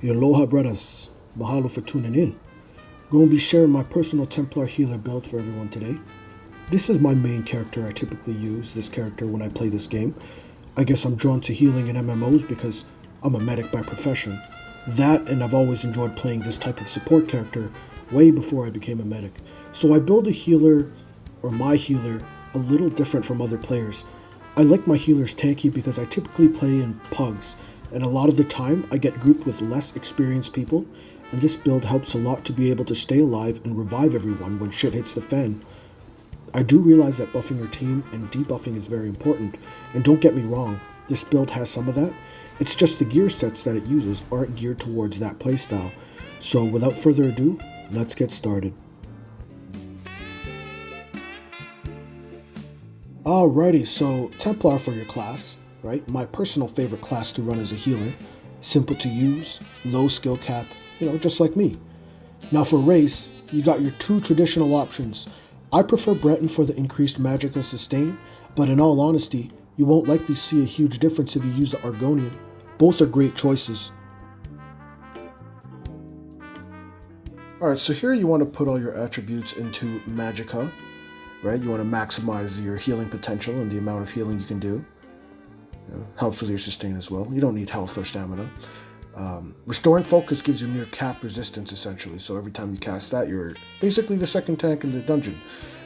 Aloha braddahz, mahalo for tuning in. Going to be sharing my personal Templar healer build for everyone today. This is my main character. I typically use this character when I play this game. I guess I'm drawn to healing in MMOs because I'm a medic by profession. That, and I've always enjoyed playing this type of support character way before I became a medic. So I build a healer, or my healer, a little different from other players. I like my healers tanky because I typically play in PUGs, and a lot of the time I get grouped with less experienced people, and this build helps a lot to be able to stay alive and revive everyone when shit hits the fan. I do realize that buffing your team and debuffing is very important, and don't get me wrong, this build has some of that. It's just the gear sets that it uses aren't geared towards that playstyle. So without further ado, let's get started. Alrighty, so Templar for your class, right? My personal favorite class to run as a healer. Simple to use, low skill cap, just like me. Now for race, you got your two traditional options. I prefer Breton for the increased magical sustain, but in all honesty, you won't likely see a huge difference if you use the Argonian. Both are great choices. Alright, so here you want to put all your attributes into Magicka, right? You want to maximize your healing potential and the amount of healing you can do. Helps with your sustain as well. You don't need health or stamina. Restoring Focus gives you near cap resistance essentially, so every time you cast that, you're basically the second tank in the dungeon.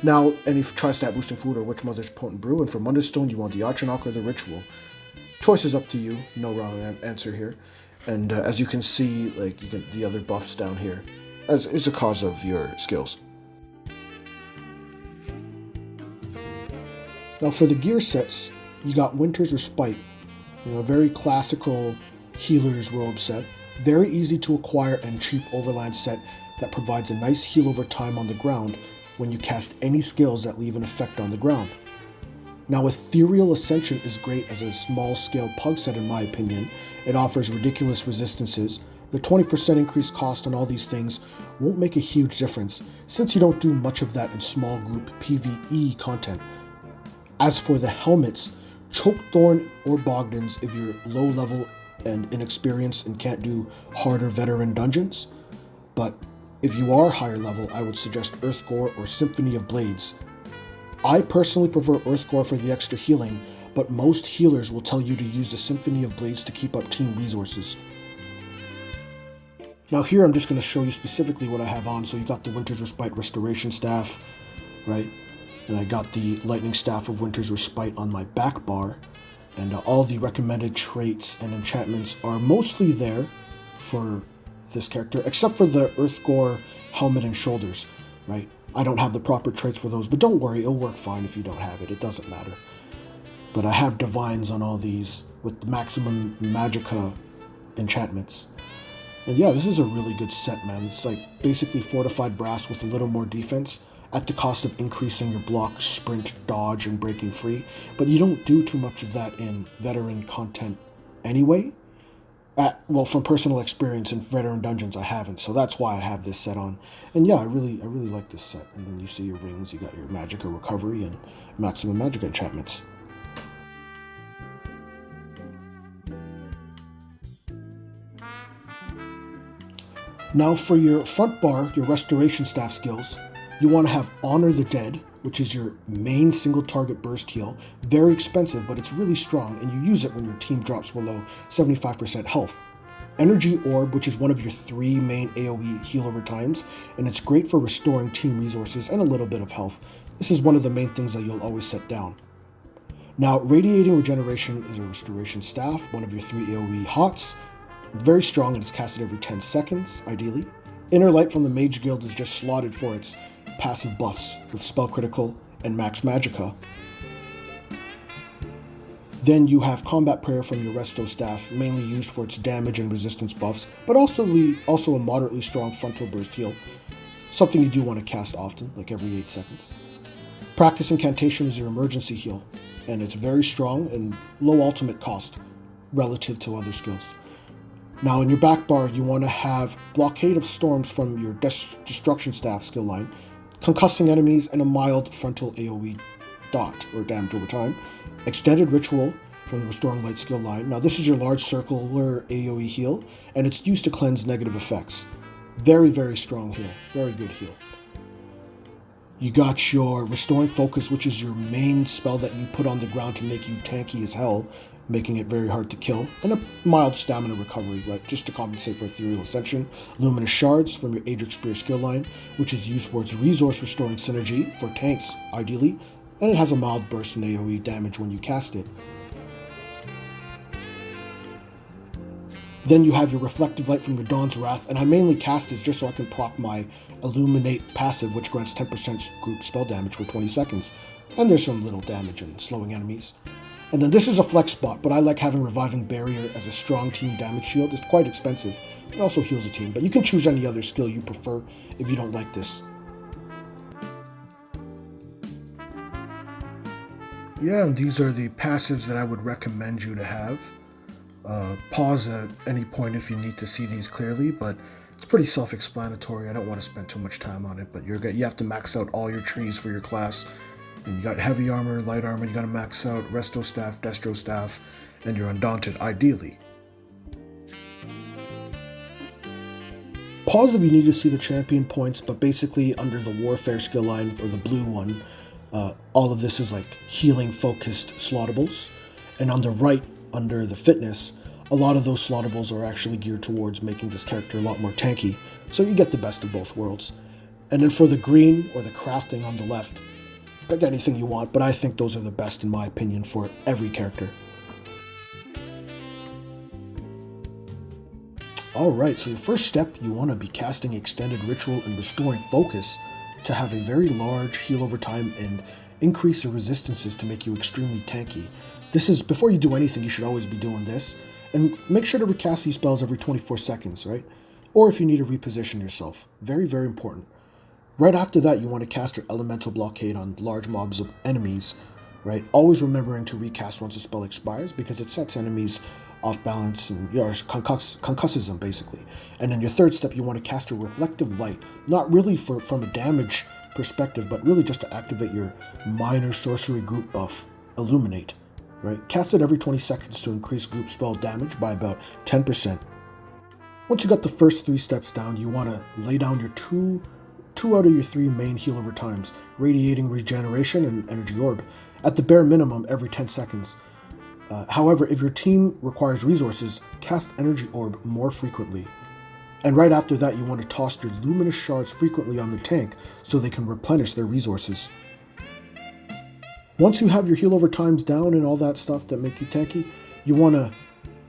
Now, any tri-stat boosting food or Witchmother's Potent Brew, and for Mundus Stone, you want the Archonok or the Ritual. Choice is up to you, no wrong answer here. And as you can see, like you get the other buffs down here, as is a cause of your skills. Now for the gear sets, you got Winter's Respite, a very classical healer's robe set, very easy to acquire and cheap overland set that provides a nice heal over time on the ground when you cast any skills that leave an effect on the ground. Now Aetherial Ascension is great as a small scale pug set in my opinion. It offers ridiculous resistances. The 20% increased cost on all these things won't make a huge difference since you don't do much of that in small group PvE content. As for the helmets, Chokethorn or Bogdans if you're low level and inexperienced and can't do harder veteran dungeons. But if you are higher level, I would suggest Earthgore or Symphony of Blades. I personally prefer Earthgore for the extra healing, but most healers will tell you to use the Symphony of Blades to keep up team resources. Now here I'm just going to show you specifically what I have on. So you got the Winter's Respite Restoration Staff, right? And I got the Lightning Staff of Winter's Respite on my back bar. And all the recommended traits and enchantments are mostly there for this character, except for the Earthgore helmet and shoulders, right? I don't have the proper traits for those, but don't worry, it'll work fine if you don't have it. It doesn't matter. But I have divines on all these with the maximum Magicka enchantments. And yeah, this is a really good set, man. It's like basically fortified brass with a little more defense at the cost of increasing your block, sprint, dodge, and breaking free. But you don't do too much of that in veteran content anyway. Well, from personal experience in veteran dungeons, I haven't, so that's why I have this set on. And yeah, I really like this set. And then you see your rings, you got your Magicka recovery and maximum Magicka enchantments. Now for your front bar, your restoration staff skills, you want to have Honor the Dead, which is your main single target burst heal. Very expensive, but it's really strong, and you use it when your team drops below 75% health. Energy Orb, which is one of your three main AoE heal over times, and it's great for restoring team resources and a little bit of health. This is one of the main things that you'll always set down. Now, Radiating Regeneration is a restoration staff, one of your three AoE hots. Very strong and it's casted every 10 seconds, ideally. Inner Light from the Mage Guild is just slotted for its passive buffs with Spell Critical and Max Magicka. Then you have Combat Prayer from your Resto staff, mainly used for its damage and resistance buffs, but also a moderately strong frontal burst heal, something you do want to cast often, like every 8 seconds. Practice Incantation is your emergency heal, and it's very strong and low ultimate cost relative to other skills. Now in your back bar, you want to have Blockade of Storms from your Destruction Staff skill line, concussing enemies, and a mild frontal AoE dot, or damage over time, Extended Ritual from the Restoring Light skill line. Now this is your large circular AoE heal, and it's used to cleanse negative effects. Very, very strong heal. Very good heal. You got your Restoring Focus, which is your main spell that you put on the ground to make you tanky as hell, making it very hard to kill, and a mild stamina recovery, right, just to compensate for Ethereal Ascension. Luminous Shards from your Aedric Spear skill line, which is used for its resource restoring synergy for tanks, ideally, and it has a mild burst in AoE damage when you cast it. Then you have your Reflective Light from your Dawn's Wrath, and I mainly cast this just so I can proc my Illuminate passive, which grants 10% group spell damage for 20 seconds, and there's some little damage in slowing enemies. And then this is a flex spot, but I like having Reviving Barrier as a strong team damage shield. It's quite expensive. It also heals a team, but you can choose any other skill you prefer if you don't like this. Yeah, and these are the passives that I would recommend you to have. Pause at any point if you need to see these clearly, but it's pretty self-explanatory. I don't want to spend too much time on it, but you have to max out all your trees for your class. And you got heavy armor, light armor, you got to max out Resto Staff, Destro Staff, and you're Undaunted, ideally. Pause if you need to see the champion points, but basically under the Warfare skill line, or the blue one, all of this is like healing-focused slottables. And on the right, under the Fitness, a lot of those slottables are actually geared towards making this character a lot more tanky, so you get the best of both worlds. And then for the green, or the crafting on the left, pick anything you want, but I think those are the best in my opinion for every character. Alright, so your first step, you want to be casting Extended Ritual and Restoring Focus to have a very large heal over time and increase your resistances to make you extremely tanky. This is, before you do anything, you should always be doing this. And make sure to recast these spells every 24 seconds, right? Or if you need to reposition yourself. Very, very important. Right after that, you want to cast your Elemental Blockade on large mobs of enemies, right? Always remembering to recast once a spell expires, because it sets enemies off balance and concusses them, basically. And then your third step, you want to cast your Reflective Light. Not really from a damage perspective, but really just to activate your minor sorcery group buff, Illuminate. Right? Cast it every 20 seconds to increase group spell damage by about 10%. Once you got the first 3 steps down, you want to lay down your two out of your 3 main heal over times, Radiating Regeneration and Energy Orb, at the bare minimum every 10 seconds. However, if your team requires resources, cast Energy Orb more frequently. And right after that, you want to toss your Luminous Shards frequently on the tank so they can replenish their resources. Once you have your heal over times down and all that stuff that make you tanky, you want to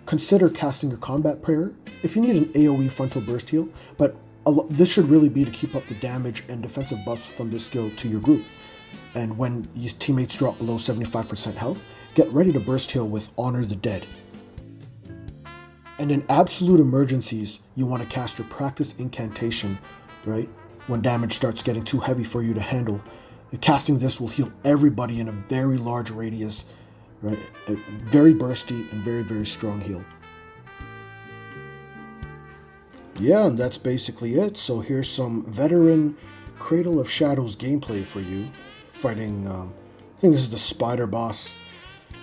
consider casting your Combat Prayer if you need an AoE frontal burst heal, but this should really be to keep up the damage and defensive buffs from this skill to your group. And when your teammates drop below 75% health, get ready to burst heal with Honor the Dead. And in absolute emergencies, you want to cast your Practice Incantation, right? When damage starts getting too heavy for you to handle. Casting this will heal everybody in a very large radius, right? A very bursty and very, very strong heal. Yeah, and that's basically it. So here's some veteran Cradle of Shadows gameplay for you. Fighting, I think this is the Spider boss.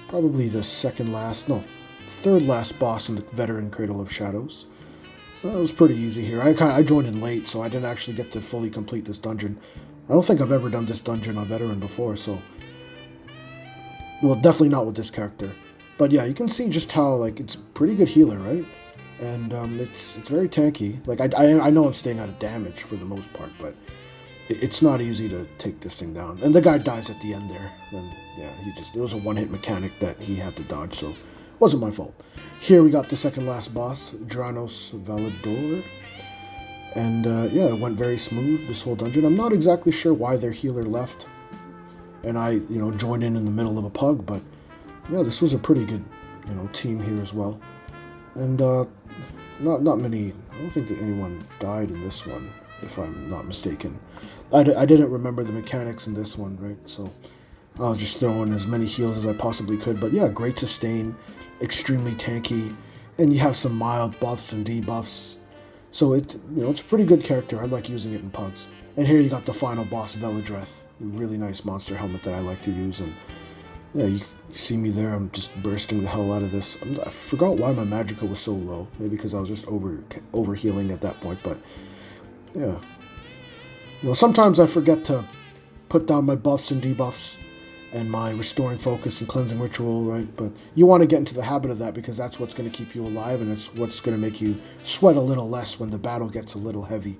Probably the third last boss in the veteran Cradle of Shadows. Well, it was pretty easy here. I joined in late, so I didn't actually get to fully complete this dungeon. I don't think I've ever done this dungeon on veteran before, so... Well, definitely not with this character. But yeah, you can see just how, like, it's a pretty good healer, right? And it's very tanky. Like, I know I'm staying out of damage for the most part, but it's not easy to take this thing down. And the guy dies at the end there. And yeah, it was a one-hit mechanic that he had to dodge, so it wasn't my fault. Here we got the second last boss, Dranos Valador. And yeah, it went very smooth, this whole dungeon. I'm not exactly sure why their healer left. And I, joined in the middle of a pug, but yeah, this was a pretty good, team here as well. And not many, I don't think that anyone died in this one, if I'm not mistaken. I didn't remember the mechanics in this one, right? So I'll just throw in as many heals as I possibly could. But yeah, great sustain, extremely tanky, and you have some mild buffs and debuffs. So it's a pretty good character. I like using it in pugs. And here you got the final boss, Veladreth. Really nice monster helmet that I like to use. And Yeah, you see me there. I'm just bursting the hell out of this. I forgot why my magicka was so low. Maybe because I was just over healing at that point. But yeah, sometimes I forget to put down my buffs and debuffs and my restoring focus and cleansing ritual, right? But you want to get into the habit of that because that's what's going to keep you alive, and it's what's going to make you sweat a little less when the battle gets a little heavy.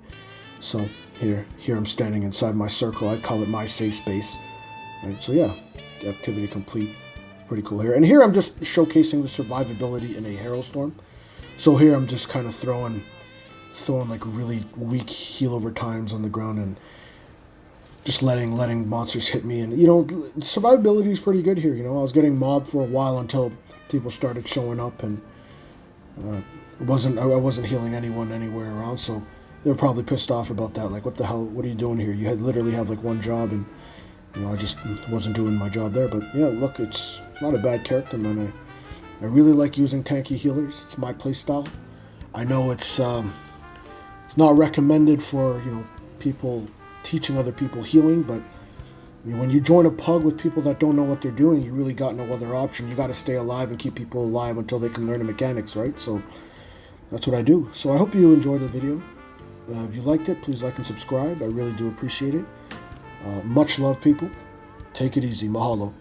So here I'm standing inside my circle. I call it my safe space. Right, so yeah, activity complete. Pretty cool here. And here I'm just showcasing the survivability in a Harrowstorm. So here I'm just kind of throwing like really weak heal over times on the ground and just letting monsters hit me. And survivability is pretty good here. I was getting mobbed for a while until people started showing up, and I wasn't healing anyone anywhere around. So they were probably pissed off about that. Like, what the hell? What are you doing here? You literally have like one job, and I just wasn't doing my job there. But yeah, look, it's not a bad character, man. I really like using tanky healers. It's my playstyle. I know it's not recommended for people teaching other people healing, but when you join a pug with people that don't know what they're doing, you really got no other option. You got to stay alive and keep people alive until they can learn the mechanics, right? So that's what I do. So I hope you enjoyed the video. If you liked it, please like and subscribe. I really do appreciate it. Much love, people. Take it easy. Mahalo.